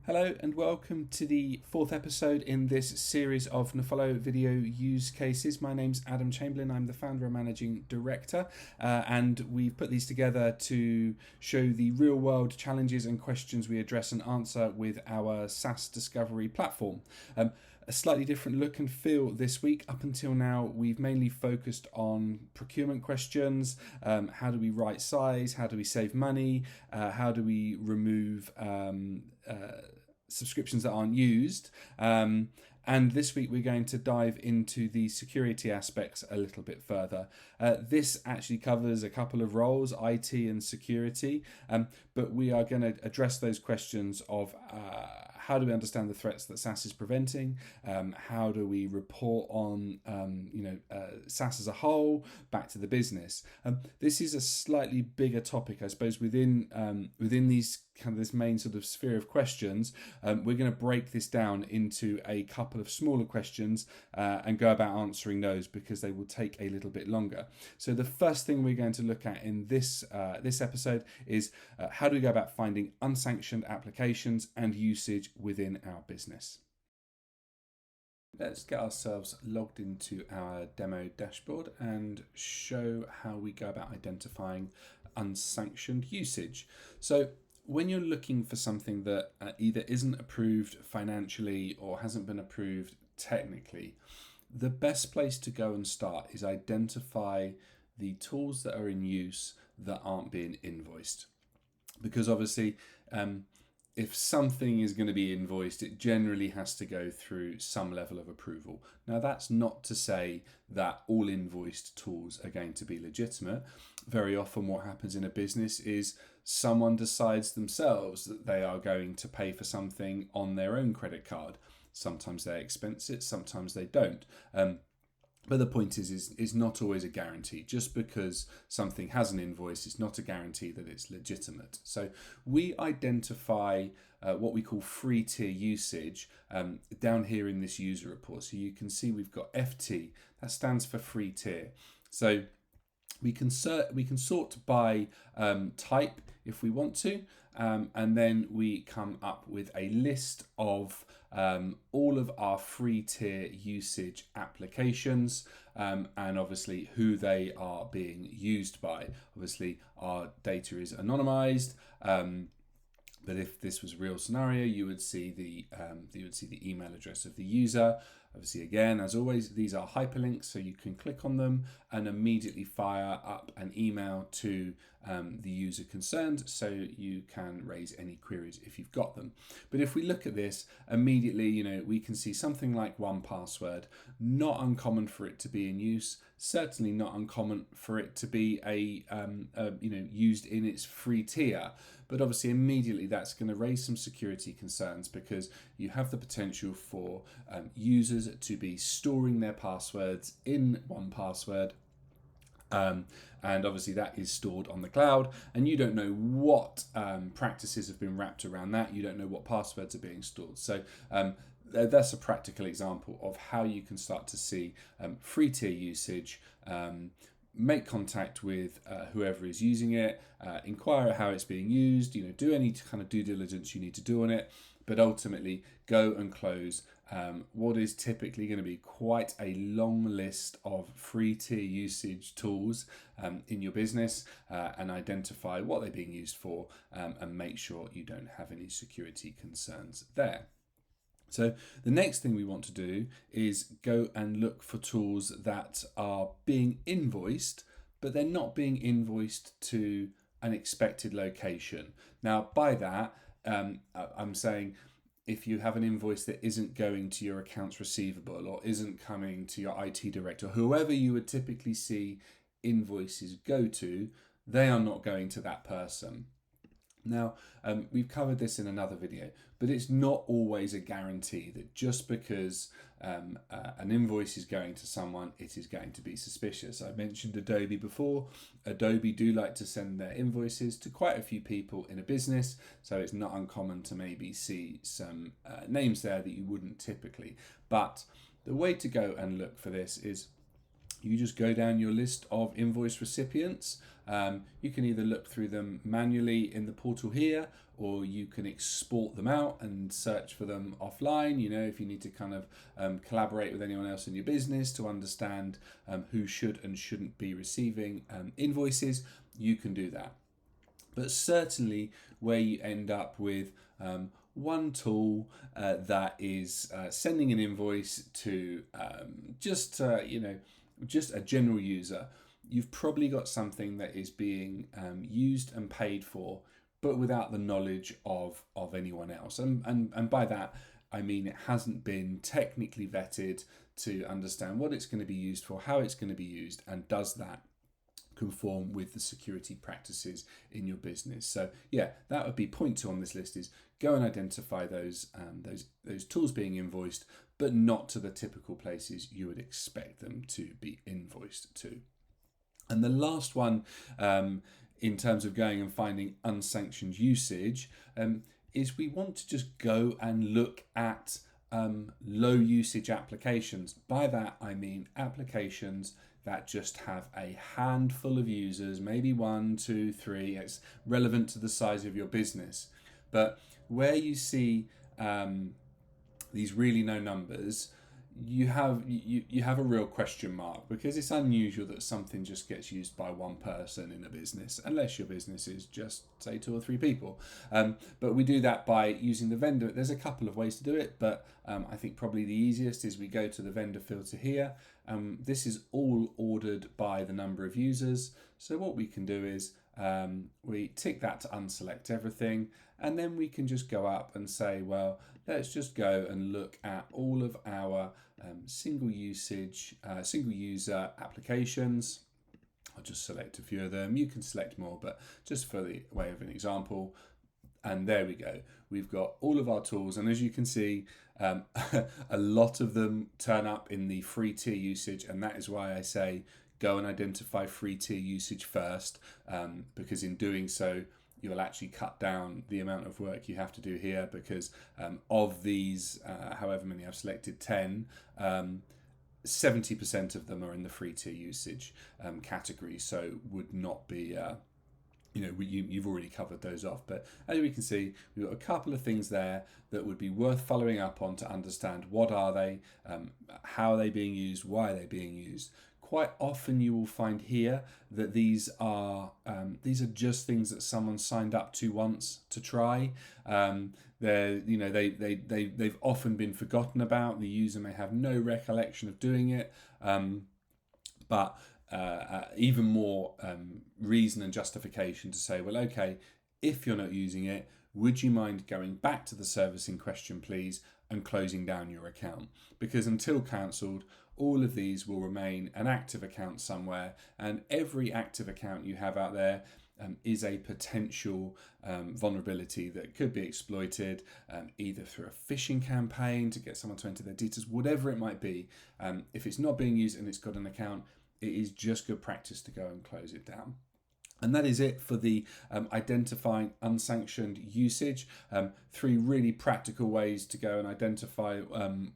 Hello and welcome to the fourth episode in this series of Nefolo video use cases. My name's Adam Chamberlain. I'm the founder and managing director, and we've put these together to show the real world challenges and questions we address and answer with our SaaS discovery platform. A slightly different look and feel this week. Up until now, we've mainly focused on procurement questions. How do we right size? How do we save money? How do we remove subscriptions that aren't used? And this week we're going to dive into the security aspects a little bit further. This actually covers a couple of roles, IT and security, but we are going to address those questions of how do we understand the threats that SaaS is preventing? How do we report on SaaS as a whole back to the business? This is a slightly bigger topic, I suppose, within these this main sort of sphere of questions. We're going to break this down into a couple of smaller questions and go about answering those because they will take a little bit longer. So the first thing we're going to look at in this episode is how do we go about finding unsanctioned applications and usage within our business. Let's get ourselves logged into our demo dashboard and show how we go about identifying unsanctioned usage. So when you're looking for something that either isn't approved financially or hasn't been approved technically, the best place to go and start is identify the tools that are in use that aren't being invoiced. Because obviously, if something is going to be invoiced, it generally has to go through some level of approval. Now, that's not to say that all invoiced tools are going to be legitimate. Very often what happens in a business is someone decides themselves that they are going to pay for something on their own credit card. Sometimes they expense it, sometimes they don't. But the point is not always a guarantee. Just because something has an invoice is not a guarantee that it's legitimate. So we identify what we call free tier usage down here in this user report. So you can see we've got FT, that stands for free tier. So we can sort by type if we want to, and then we come up with a list of all of our free tier usage applications, and obviously who they are being used by. Obviously our data is anonymized, but if this was a real scenario, you would see the email address of the user. Obviously, again, as always, these are hyperlinks, so you can click on them and immediately fire up an email to the user concerned, so you can raise any queries if you've got them. But if we look at this immediately, we can see something like 1Password. Not uncommon for it to be in use. Certainly not uncommon for it to be used in its free tier. But obviously immediately that's going to raise some security concerns because you have the potential for users to be storing their passwords in 1Password. And obviously that is stored on the cloud, and you don't know what practices have been wrapped around that. You don't know what passwords are being stored. So that's a practical example of how you can start to see free tier usage. Make contact with whoever is using it, inquire how it's being used, do any kind of due diligence you need to do on it, but ultimately go and close what is typically going to be quite a long list of free tier usage tools in your business, and identify what they're being used for, and make sure you don't have any security concerns there. So the next thing we want to do is go and look for tools that are being invoiced, but they're not being invoiced to an expected location. Now, by that, I'm saying if you have an invoice that isn't going to your accounts receivable or isn't coming to your IT director, whoever you would typically see invoices go to, they are not going to that person. Now, we've covered this in another video, but it's not always a guarantee that just because an invoice is going to someone, it is going to be suspicious. I mentioned Adobe before. Adobe do like to send their invoices to quite a few people in a business, so it's not uncommon to maybe see some names there that you wouldn't typically. But the way to go and look for this is you just go down your list of invoice recipients. You can either look through them manually in the portal here, or you can export them out and search for them offline. You know, if you need to kind of collaborate with anyone else in your business to understand who should and shouldn't be receiving invoices, you can do that. But certainly where you end up with one tool that is sending an invoice to just a general user, you've probably got something that is being used and paid for, but without the knowledge of anyone else. And by that, I mean it hasn't been technically vetted to understand what it's going to be used for, how it's going to be used, and does that conform with the security practices in your business. So yeah, that would be point 2 on this list, is go and identify those tools being invoiced, but not to the typical places you would expect them to be invoiced to. And the last one, in terms of going and finding unsanctioned usage, is we want to just go and look at low usage applications. By that I mean applications that just have a handful of users, maybe 1, 2, 3. It's relevant to the size of your business. But where you see these really low numbers, you have a real question mark, because it's unusual that something just gets used by one person in a business, unless your business is just say 2 or 3 people. But we do that by using the vendor. There's a couple of ways to do it, but I think probably the easiest is we go to the vendor filter here. This is all ordered by the number of users. So what we can do is we tick that to unselect everything, and then we can just go up and say, well, let's just go and look at all of our single user applications. I'll just select a few of them. You can select more, but just for the way of an example. And there we go. We've got all of our tools, and as you can see, a lot of them turn up in the free tier usage, and that is why I say go and identify free tier usage first, because in doing so, you'll actually cut down the amount of work you have to do here, because of these, however many I've selected, 10, 70% of them are in the free tier usage category, so would not be, you've already covered those off. But as we can see, we've got a couple of things there that would be worth following up on to understand what are they, how are they being used, why are they being used. Quite often you will find here that these are just things that someone signed up to once to try. They've often been forgotten about. The user may have no recollection of doing it, but even more reason and justification to say, well, okay, if you're not using it, would you mind going back to the service in question, please, and closing down your account? Because until cancelled, all of these will remain an active account somewhere, and every active account you have out there is a potential vulnerability that could be exploited, either through a phishing campaign to get someone to enter their details, whatever it might be. If it's not being used and it's got an account, it is just good practice to go and close it down. And that is it for the identifying unsanctioned usage. 3 really practical ways to go and identify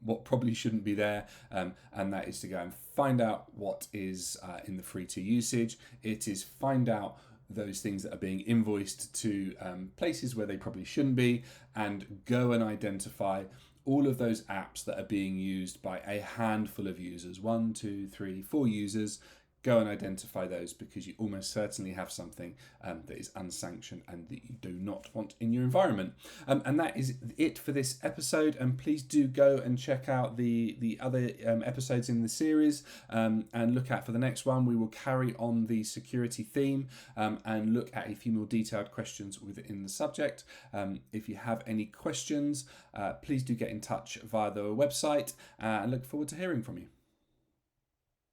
what probably shouldn't be there, and that is to go and find out what is in the free tier usage. It is find out those things that are being invoiced to places where they probably shouldn't be, and go and identify all of those apps that are being used by a handful of users, 1, 2, 3, 4 users. Go and identify those, because you almost certainly have something that is unsanctioned and that you do not want in your environment. And that is it for this episode. And please do go and check out the other episodes in the series, and look out for the next one. We will carry on the security theme and look at a few more detailed questions within the subject. If you have any questions, please do get in touch via the website, and look forward to hearing from you.